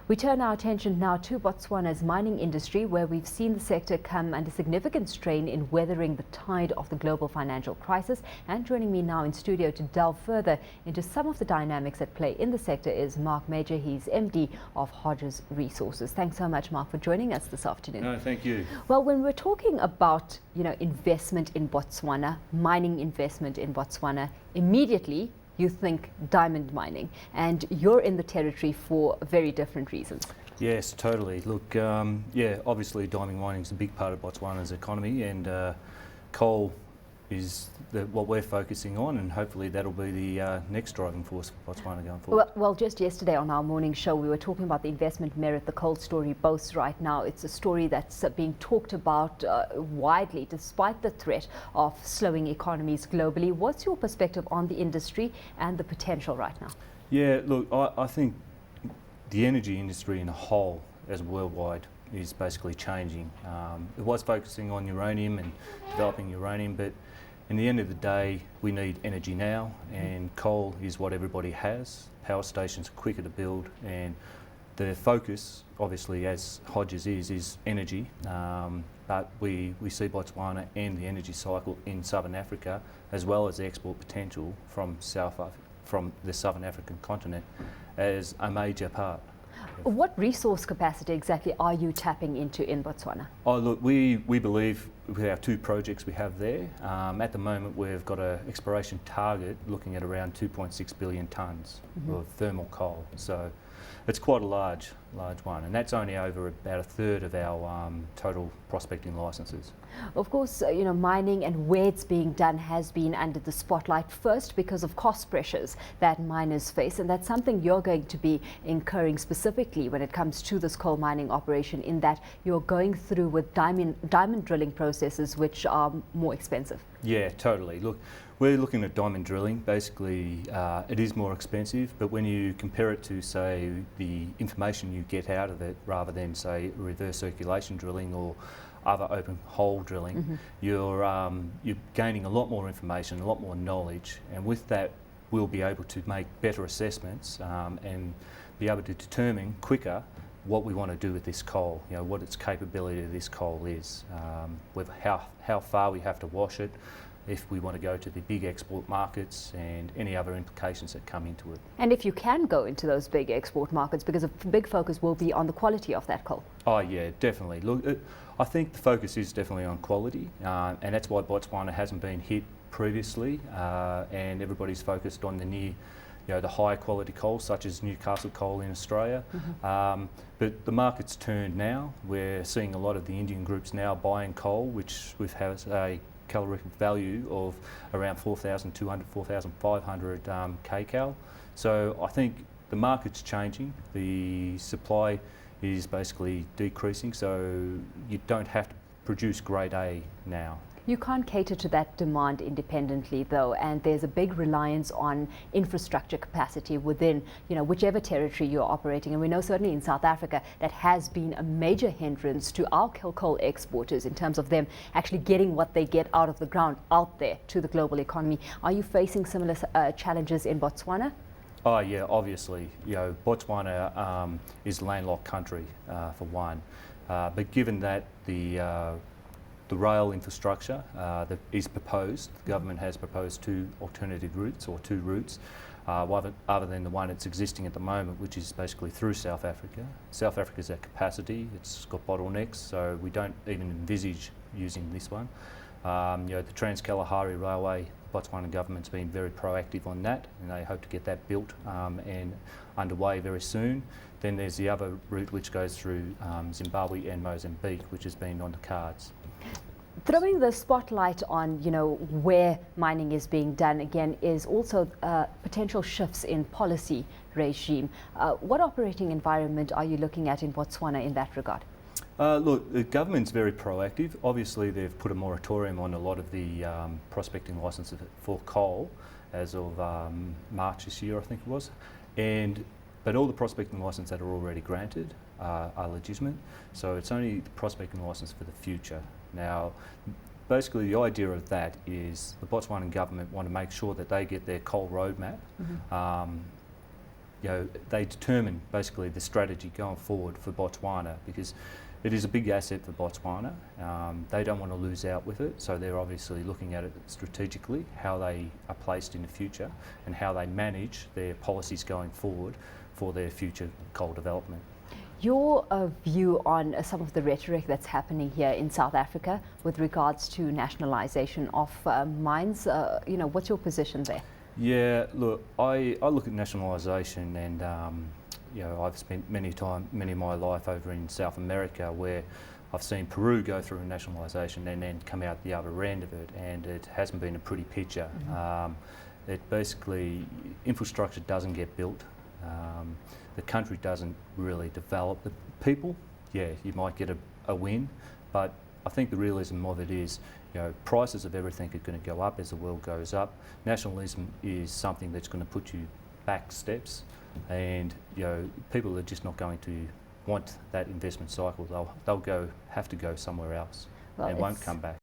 We turn our attention now to Botswana's mining industry, where we've seen the sector come under significant strain in weathering the tide of the global financial crisis. And joining me now in studio to delve further into some of the dynamics at play in the sector is Mark Major. He's MD of Hodges Resources. Thanks so much, Mark, for joining us this afternoon. No, thank you. Well, when we're talking about, investment in Botswana, mining investment in Botswana, immediately you think diamond mining, and you're in the territory for very different reasons. Yes, totally. Look, obviously diamond mining is a big part of Botswana's economy, and coal is what we're focusing on, and hopefully that'll be the next driving force for Botswana going forward. Well, just yesterday on our morning show, we were talking about the investment merit the coal story boasts right now. It's a story that's being talked about widely, despite the threat of slowing economies globally. What's your perspective on the industry and the potential right now? Yeah, look, I think the energy industry in a whole, as worldwide, is basically changing. It was focusing on uranium and developing uranium, but in the end of the day, we need energy now, and coal is what everybody has. Power stations are quicker to build, and the focus, obviously, as Hodges is energy. But we see Botswana and the energy cycle in Southern Africa, as well as the export potential from the Southern African continent, as a major part. What resource capacity exactly are you tapping into in Botswana? Oh, look, we believe with our two projects we have there, at the moment we've got an exploration target looking at around 2.6 billion tonnes of thermal coal. So it's quite a large one, and that's only over about a third of our total prospecting licences. Of course, mining and where it's being done has been under the spotlight, first because of cost pressures that miners face, and that's something you're going to be incurring specifically when it comes to this coal mining operation, in that you're going through with diamond drilling processes which are more expensive. Yeah, totally. Look, we're looking at diamond drilling. Basically, it is more expensive, but when you compare it to, say, the information you get out of it, rather than, say, reverse circulation drilling or other open hole drilling, you're gaining a lot more information, a lot more knowledge, and with that we'll be able to make better assessments and be able to determine quicker what we want to do with this coal, what its capability of this coal is, with how far we have to wash it, if we want to go to the big export markets, and any other implications that come into it. And if you can go into those big export markets, because a big focus will be on the quality of that coal. Oh yeah, definitely. Look, I think the focus is definitely on quality, and that's why Botswana hasn't been hit previously, and everybody's focused on the high quality coal, such as Newcastle coal in Australia. But the market's turned now. We're seeing a lot of the Indian groups now buying coal, which has a calorific value of around 4,200, 4,500 kcal. So I think the market's changing. The supply is basically decreasing, so you don't have to produce grade A now. You can't cater to that demand independently, though, and there's a big reliance on infrastructure capacity within, whichever territory you're operating. And we know certainly in South Africa that has been a major hindrance to our coal exporters in terms of them actually getting what they get out of the ground out there to the global economy. Are you facing similar challenges in Botswana? Oh yeah, obviously. Botswana is a landlocked country for one, but given that the rail infrastructure that is proposed, the government has proposed two alternative routes, or two routes, other than the one that's existing at the moment, which is basically through South Africa. South Africa's at capacity, it's got bottlenecks, so we don't even envisage using this one. The Trans-Kalahari Railway, the Botswana government's been very proactive on that, and they hope to get that built and underway very soon. Then there's the other route which goes through Zimbabwe and Mozambique, which has been on the cards. Throwing the spotlight on, where mining is being done again is also potential shifts in policy regime. What operating environment are you looking at in Botswana in that regard? Look, the government's very proactive. Obviously, they've put a moratorium on a lot of the prospecting licences for coal as of March this year, I think it was. But all the prospecting licences that are already granted are legitimate, so it's only the prospecting licence for the future. Now, basically the idea of that is the Botswanan government want to make sure that they get their coal roadmap they determine basically the strategy going forward for Botswana, because it is a big asset for Botswana. They don't want to lose out with it, so they're obviously looking at it strategically, how they are placed in the future and how they manage their policies going forward for their future coal development. Your view on some of the rhetoric that's happening here in South Africa with regards to nationalisation of mines, what's your position there? Yeah, look, I look at nationalisation, and I've spent many of my life over in South America, where I've seen Peru go through a nationalisation and then come out the other end of it, and it hasn't been a pretty picture. It basically, infrastructure doesn't get built. The country doesn't really develop. The people, yeah, you might get a win, but I think the realism of it is, prices of everything are going to go up as the world goes up. Nationalism is something that's going to put you back steps, and people are just not going to want that investment cycle. They'll have to go somewhere else, and won't come back.